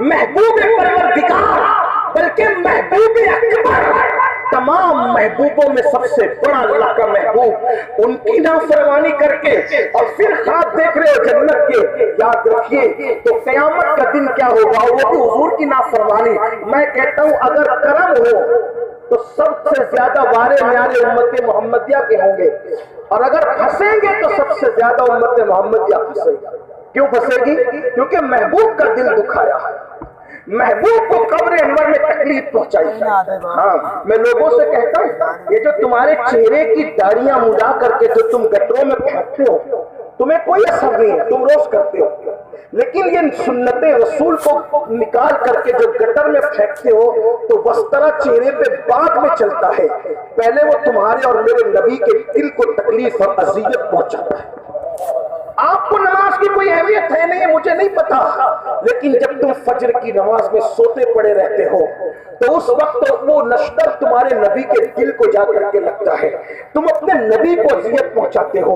محبوب پروردگار بلکہ محبوب اکبر، تمام محبوبوں میں سب سے بڑا اللہ کا محبوب، ان کی نافرمانی کر کے اور پھر خواب دیکھ رہے ہو جنت کے، یاد رکھیے تو قیامت کا دن کیا ہوگا، وہ بھی حضور کی نافرمانی۔ میں کہتا ہوں اگر کرم ہو تو سب سے زیادہ وارے میارے امت محمدیہ کے ہوں گے، اور اگر پھنسیں گے تو سب سے زیادہ امت محمدیہ پھنسے گی۔ کیوں پھنسے گی؟ کیونکہ محبوب کا دل دکھایا ہے، محبوب کو قبر انور میں تکلیف پہنچائی ہے۔ ہاں میں لوگوں سے کہتا ہوں یہ جو تمہارے چہرے کی داڑیاں مڈا کر کے جو تم گٹروں میں پھینکتے ہو تمہیں کوئی اثر نہیں ہے، تم روز کرتے ہو، لیکن یہ سنت رسول کو نکال کر کے جو گٹر میں پھینکتے ہو تو وسطرہ چہرے پہ بعد میں چلتا ہے، پہلے وہ تمہارے اور میرے نبی کے دل کو تکلیف اور اذیت پہنچاتا ہے۔ آپ کو نماز کی کوئی اہمیت ہے نہیں ہے مجھے نہیں پتا، لیکن جب تم فجر کی نماز میں سوتے پڑے رہتے ہو تو اس وقت وہ نشتر تمہارے نبی کے دل کو جا کر کے لگتا ہے، تم اپنے نبی کو اذیت پہنچاتے ہو۔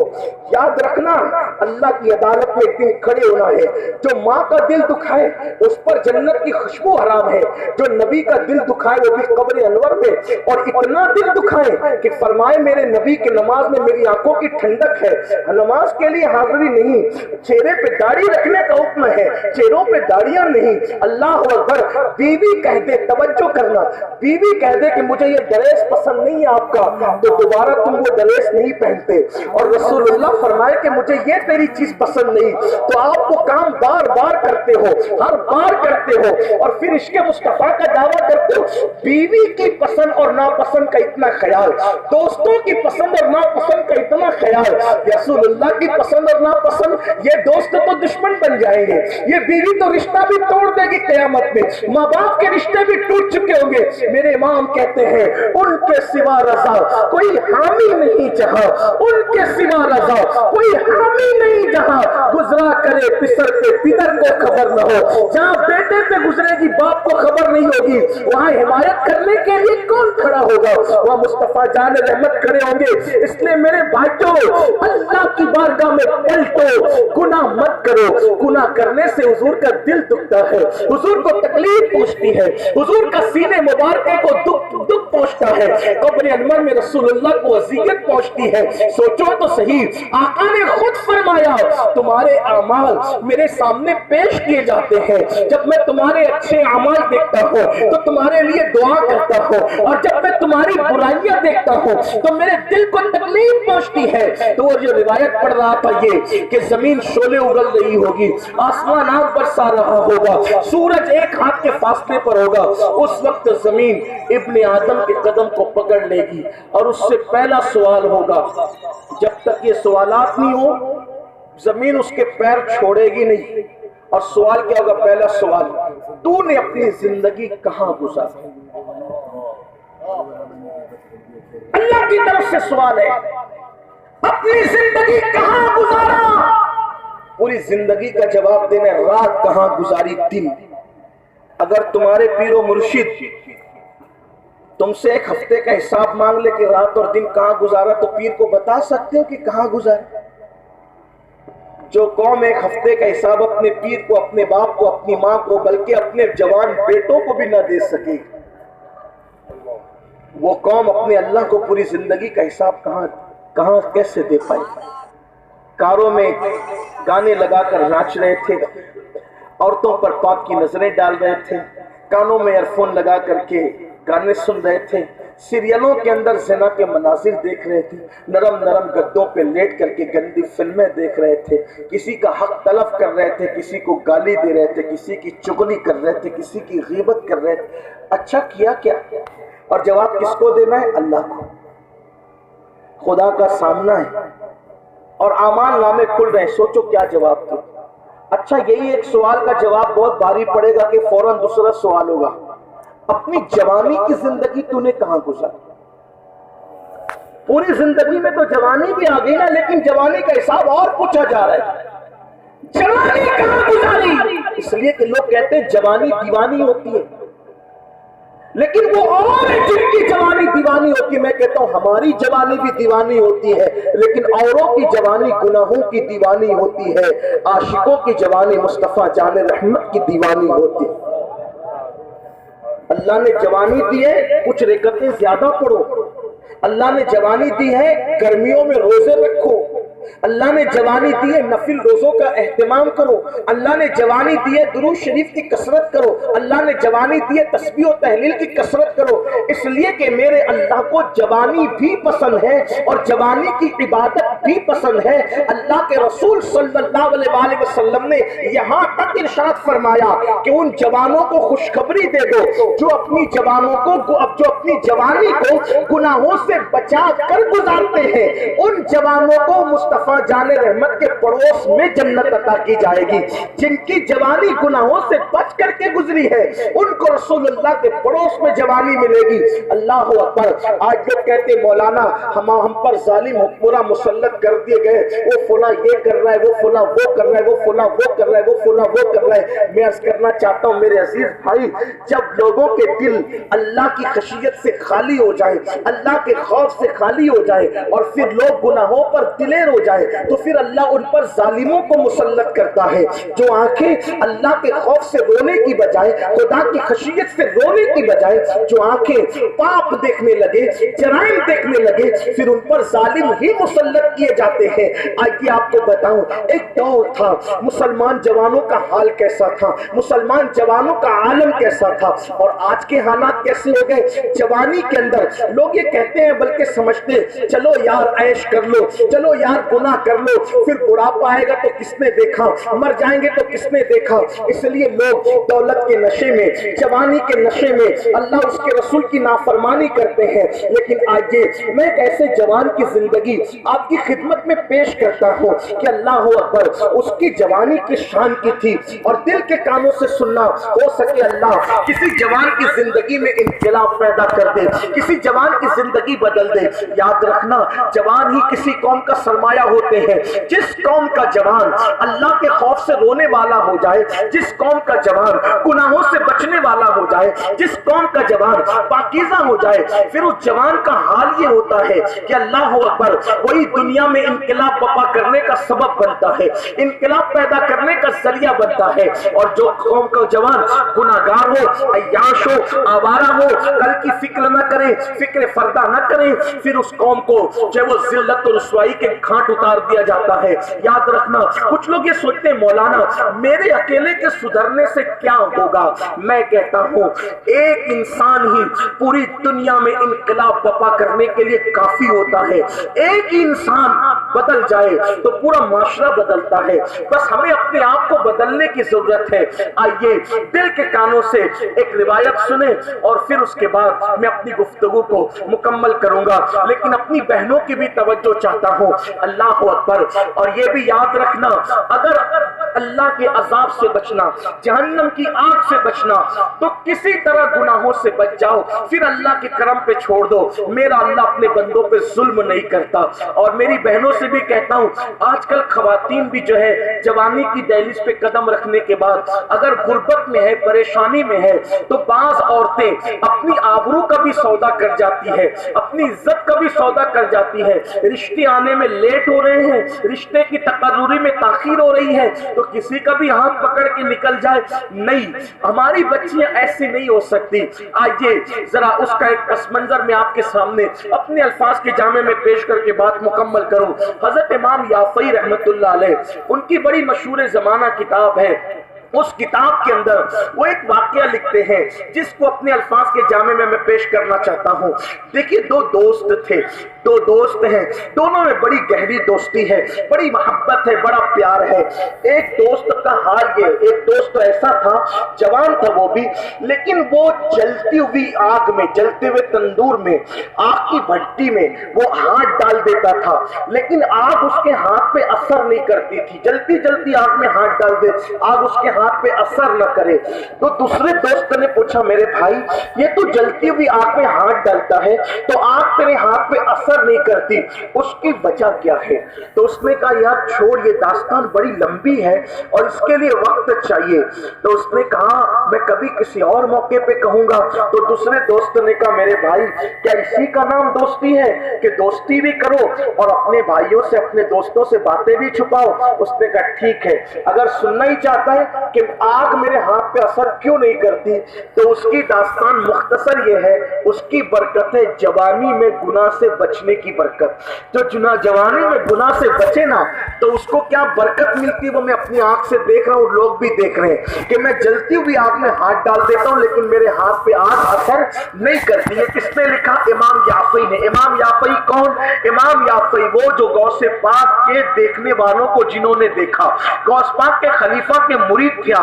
یاد رکھنا اللہ کی عدالت میں ایک دن کھڑے ہونا ہے، جو ماں کا دل دکھائے اس پر جنت کی خوشبو حرام ہے، جو نبی کا دل دکھائے وہ بھی قبر انور پہ، اور اتنا دل دکھائے کہ فرمائے میرے نبی کی نماز میں میری آنکھوں کی ٹھنڈک ہے، نماز کے لیے حاضری نہیں، چہرے پہ داڑھی رکھنے کا حکم ہے، چہروں پہ داڑیاں نہیں۔ اللہ اکبر، بیوی کہہ دے، توجہ کرنا، بیوی کہہ دے کہ مجھے یہ ڈریس پسند نہیں ہے آپ کا، تو دوبارہ تم وہ ڈریس نہیں پہنتے، اور رسول اللہ فرمائے کہ مجھے یہ تیری چیز پسند نہیں، تو آپ وہ کام بار بار کرتے ہو، ہر بار کرتے ہو، اور پھر عشق مصطفیٰ کا دعویٰ کرتے ہو۔ بیوی کی پسند اور ناپسند کا اتنا خیال، دوستوں کی پسند اور ناپسند کا اتنا خیال، رسول اللہ کی پسند اور ناپسند، یہ دوست تو دشمن بن جائیں گے، یہ بیوی تو رشتہ بھی توڑ دے گی قیامت میں، ماں باپ کے رشتے بھی ٹوٹ چکے ہوں گے۔ میرے امام کہتے ہیں ان کے سوا رضا کوئی حامی نہیں جہاں، ان کے سوا رضا کوئی حامی نہیں جہاں، گزرا کرے پسر پہ پدر کو خبر نہ ہو، جہاں بیٹے پہ گزرے گی باپ کو خبر نہیں ہوگی، وہاں حمایت کرنے کے لیے کون کھڑا ہوگا؟ وہاں مصطفیٰ جان رحمت کھڑے ہوں گے۔ اس لیے میرے بھائیوں اللہ کی بارگاہ میں پلٹو، گناہ مت کرو، گناہ کرنے سے حضور کا دل دکھتا ہے، حضور کو تکلیف پہنچتی ہے، حضور کا سینے مبارکے کو دکھ پہنچتا ہے، قبر انور میں رسول اللہ کو اذیت پہنچتی ہے۔ سوچو تو صحیح، آقا نے خود فرمایا تمہارے اعمال میرے سامنے پیش کیے جاتے ہیں، جب میں تمہارے اچھے اعمال دیکھتا ہوں تو تمہارے لیے دعا کرتا ہوں، اور جب میں تمہاری برائیاں دیکھتا ہوں تو میرے دل کو تکلیف پہنچتی ہے۔ تو وہ جو روایت پڑھ رہا تھا یہ کہ زمین شعلے اگل رہی ہوگی، آسمان آگ برسا رہا ہوگا، سورج ایک ہاتھ کے فاصلے پر ہوگا، اس وقت زمین ابن آدم کے قدم کو پکڑ لے گی اور اس سے پہلا سوال ہوگا، جب تک یہ سوالات نہیں ہو زمین اس کے پیر چھوڑے گی نہیں، اور سوال کیا ہوگا؟ پہلا سوال، تو نے اپنی زندگی کہاں گزاری؟ اللہ کی طرف سے سوال ہے، اپنی زندگی کہاں گزارا؟ پوری زندگی کا جواب دینا ہے، رات کہاں گزاری، دن۔ اگر تمہارے پیر و مرشد تم سے ایک ہفتے کا حساب مانگ لے کہ رات اور دن کہاں گزارا تو پیر کو بتا سکتے ہو کہ کہاں گزارا؟ جو قوم ایک ہفتے کا حساب اپنے پیر کو، اپنے باپ کو، اپنی ماں کو، بلکہ اپنے جوان بیٹوں کو بھی نہ دے سکے، وہ قوم اپنے اللہ کو پوری زندگی کا حساب کہاں کیسے دے پائے؟ کاروں میں گانے لگا کر ناچ رہے تھے، عورتوں پر پاک کی نظریں ڈال رہے تھے، کانوں میں ایئر فون لگا کر کے گانے سن رہے تھے، سیریلوں کے اندر زنا کے مناظر دیکھ رہے تھے، نرم نرم گدوں پہ لیٹ کر کے گندی فلمیں دیکھ رہے تھے، کسی کا حق تلف کر رہے تھے، کسی کو گالی دے رہے تھے، کسی کی چغلی کر رہے تھے، کسی کی غیبت کر رہے تھے۔ اچھا کیا کیا؟ اور جواب کس کو دینا ہے؟ اللہ کو۔ خدا کا سامنا ہے اور اعمال نامے کھل رہے ہیں، سوچو کیا جواب دو۔ اچھا یہی ایک سوال کا جواب بہت بھاری پڑے گا کہ فوراً دوسرا سوال ہوگا، اپنی جوانی کی زندگی تو نے کہاں گزاری؟ پوری زندگی میں تو جوانی بھی آ گئی نا، لیکن جوانی کا حساب اور پوچھا جا رہا ہے، جوانی کہاں گزاری؟ اس لیے کہ لوگ کہتے ہیں جوانی دیوانی ہوتی ہے، لیکن وہ اور جن کی جوانی دیوانی ہوتی ہے بلکہ میں کہتا ہوں ہماری جوانی بھی دیوانی ہوتی ہے، لیکن اوروں کی جوانی گناہوں کی دیوانی ہوتی ہے، عاشقوں کی جوانی مصطفیٰ جان رحمت کی دیوانی ہوتی ہے۔ اللہ نے جوانی دی ہے، کچھ رکعتیں زیادہ پڑھو۔ اللہ نے جوانی دی ہے، گرمیوں میں روزے رکھو۔ اللہ نے جوانی دی ہے، نفل روزوں کا اہتمام کرو۔ اللہ نے جوانی دی ہے، درود شریف کی کثرت کرو۔ اللہ نے جوانی دی ہے، تسبیح و تحلیل کی کثرت کرو، اس لیے کہ میرے اللہ کو جوانی بھی پسند ہے اور جوانی کی عبادت بھی پسند ہے۔ اللہ کے رسول صلی اللہ علیہ وآلہ وسلم نے یہاں تک ارشاد فرمایا کہ ان جوانوں کو خوشخبری دے دو جو اپنی جوانوں کو جو اپنی جوانی کو گناہوں سے بچا کر گزارتے ہیں، ان جوانوں کو مصطفیٰ جان رحمت کے پڑوس میں جنت عطا کی جائے گی۔ جن کی جوانی گناہوں سے بچ کر کے گزری ہے ان کو رسول اللہ کے پڑوس میں جوانی ملے گی۔ اللہ اکبر۔ آج لوگ کہتے مولانا ہم پر ظالم حکمراں مسلط کر دیے گئے، وہ فلاں یہ کر رہا ہے، وہ فلاں وہ کر رہا ہے، وہ فلاں وہ کر رہا ہے، وہ فلاں وہ کر رہا ہے۔ میں عرض کرنا چاہتا ہوں میرے عزیز بھائی، جب لوگوں کے دل اللہ کی خشیت سے خالی ہو جائے، اللہ کے خوف سے خالی ہو جائے اور پھر لوگ گناہوں پر دلیر ہو جائے تو پھر اللہ ان پر ظالموں کو مسلط کرتا ہے۔ جو آنکھیں اللہ کے خوف سے رونے کی بجائے، خدا کی خشیت سے رونے کی بجائے جو آنکھیں پاپ دیکھنے لگے، جرائم دیکھنے لگے، پھر ان پر ظالم ہی مسلط کیے جاتے ہیں۔ آئیے آپ کو بتاؤں، ایک دور تھا مسلمان جوانوں کا حال کیسا تھا، مسلمان جوانوں کا عالم کیسا تھا، اور آج کے حالات کیسے ہو گئے۔ جوانی کے اندر لوگ یہ کہتے ہیں بلکہ سمجھتے چلو یار عیش کر لو، چلو یار گناہ کر لو، پھر بڑھاپا آئے گا تو کس نے دیکھا، مر جائیں گے تو کس نے دیکھا۔ اس لیے لوگ دولت کے نشے میں، جوانی کے نشے میں اللہ اس کے رسول کی نافرمانی کرتے ہیں۔ لیکن آئیے میں ایک ایسے جوان کی زندگی آپ کی خدمت میں پیش کرتا ہوں کہ اللہ اکبر، اس کی جوانی کی شان کی تھی، اور دل کے کانوں سے سننا، ہو سکے اللہ کسی جوان کی زندگی میں انقلاب پیدا کر دے، کسی جوان کی زندگی بدل دے۔ یاد رکھنا، جوان ہی کسی قوم کا سرمایہ ہوتے ہیں۔ جس قوم کا جوان اللہ کے خوف سے رونے والا ہو جائے، جس قوم کا جوان گناہوں سے بچنے والا ہو جائے، جس قوم کا جوان پاکیزہ ہو جائے، پھر اس جوان کا حال یہ ہوتا ہے کہ اللہ اکبر، وہی دنیا میں انقلاب برپا کرنے کا سبب بنتا ہے، انقلاب پیدا کرنے کا ذریعہ بنتا ہے۔ اور جو قوم کا جوان گناہگار ہو، عیاش ہو، آوارہ ہو، کل کی فکر نہ کرے، فکر فردہ نہ کرے، پھر اس قوم کو جو وہ ذلت اور رسوائی کے گھاٹ اتار دیا جاتا ہے۔ یاد رکھنا، کچھ لوگ یہ سوچتے ہیں مولانا میرے اکیلے کے سدھرنے سے کیا ہوگا۔ میں کہتا ہوں ایک انسان ہی پوری دنیا میں انقلاب برپا کرنے کے لیے کافی ہوتا ہے۔ ایک ہی انسان بدل جائے تو پورا معاشرہ بدلتا ہے۔ بس ہمیں اپنے آپ کو بدلنے کی ضرورت ہے۔ آئیے دل کے کانوں سے ایک روایت سنیں اور پھر اس کے بعد میں اپنی گفتگو کو مکمل کروں گا، لیکن اپنی بہنوں کی بھی توجہ چاہتا ہوں۔ اللہ اکبر۔ اور یہ بھی یاد رکھنا، اگر اللہ کے عذاب سے بچنا، جہنم کی آگ سے بچنا، تو کسی طرح گناہوں سے بچ جاؤ، پھر اللہ کے کرم پہ چھوڑ دو۔ میرا اللہ اپنے بندوں پہ ظلم نہیں کرتا۔ اور میری بہنوں سے بھی کہتا ہوں، آج کل خواتین بھی جو ہے جوانی کی دہلیز پہ قدم رکھنے کے بعد اگر غربت میں ہے، پریشانی میں ہے، تو بعض عورتیں اپنی آبرو کا بھی سودا کر جاتی ہے، اپنی عزت کا بھی سودا کر جاتی ہے۔ رشتے آنے میں لیٹ ہو رہے ہیں، رشتے کی تقرری میں تاخیر ہو رہی ہے، تو کسی کا بھی ہاتھ پکڑ کے نکل جائے، نہیں، ہماری بچیاں ایسی نہیں ہو سکتی۔ آئیے ذرا اس کا ایک پس منظر میں آپ کے سامنے اپنے الفاظ کے جامع میں پیش کر کے بات مکمل کروں۔ حضرت امام یافعی رحمت اللہ علیہ، ان کی بڑی مشہور زمانہ کتاب ہے، اس کتاب کے اندر وہ ایک واقعہ لکھتے ہیں جس کو اپنے الفاظ کے جامع میں پیش کرنا چاہتا ہوں۔ دیکھیے دو دوست تھے، دو دوست ہیں، دونوں میں بڑی گہری دوستی ہے، بڑی محبت ہے، بڑا پیار ہے۔ ایک دوست کا حال یہ، ایک دوست ایسا تھا، جوان تھا وہ بھی، لیکن وہ جلتی ہوئی آگ میں، جلتے ہوئے تندور میں، آگ کی بھٹی میں وہ ہاتھ ڈال دیتا تھا، لیکن آگ اس کے ہاتھ پہ اثر نہیں کرتی تھی۔ جلتی جلتی آگ میں ہاتھ ڈال دے، آگ اس کے ہاتھ پہ اثر نہ کرے۔ تو دوسرے دوست نے پوچھا میرے بھائی یہ تو جلتی ہوئی آگ میں ہاتھ ڈالتا ہے تو آگ تیرے ہاتھ پہ اثر نہیں کرتی، اس کی وجہ کیا ہے؟ تو اس نے کہا یار چھوڑ، یہ داستان بڑی لمبی ہے اور اس کے لیے وقت چاہیے۔ تو اس نے کہا میں کبھی کسی اور موقع پہ کہوں گا۔ تو دوسرے دوست نے کہا میرے بھائی کیا اسی کا نام دوستی ہے کہ دوستی بھی کرو اور اپنے بھائیوں سے اپنے دوستوں سے باتیں بھی چھپاؤ؟ اس نے کہا ٹھیک ہے، اگر سننا ہی چاہتا ہے کہ آگ میرے ہاتھ پہ اثر کیوں نہیں کرتی تو اس کی داستان مختصر یہ ہے، اس کی برکت ہے جوانی میں گناہ سے بچنے کی برکت۔ جو جوانی میں گناہ سے بچے نا تو اس کو کیا برکت ملتی، وہ میں اپنی آنکھ سے دیکھ رہا ہوں، لوگ بھی دیکھ رہے ہیں کہ میں جلتی ہوئی آگ میں ہاتھ ڈال دیتا ہوں لیکن میرے ہاتھ پہ آگ اثر نہیں کرتی ہے۔ کس نے لکھا؟ امام یافعی نے۔ امام یافعی کون؟ امام یافعی وہ جو غوث پاک کے دیکھنے والوں کو جنہوں نے دیکھا، غوث پاک کے خلیفہ کے مرید تھے،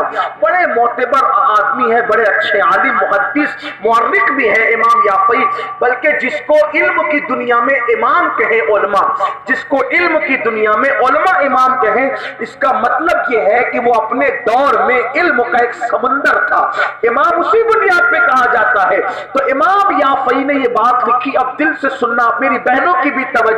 بڑے معتبر آدمی ہے، بڑے اچھے عالم، محدث، مورخ بھی ہے امام یافعی، بلکہ جس کو علم کی دنیا میں امام کہے علماء، جس کو علم کی دنیا میں علماء امام کہیں، اس کا مطلب یہ ہے کہ وہ اپنے دور میں علم کا ایک سمندر تھا، امام اسی بنیاد پہ کہا جاتا ہے۔ تو امام یافعی نے یہ بات لکھی، اب دل سے سننا، میری بہنوں کی بھی توجہ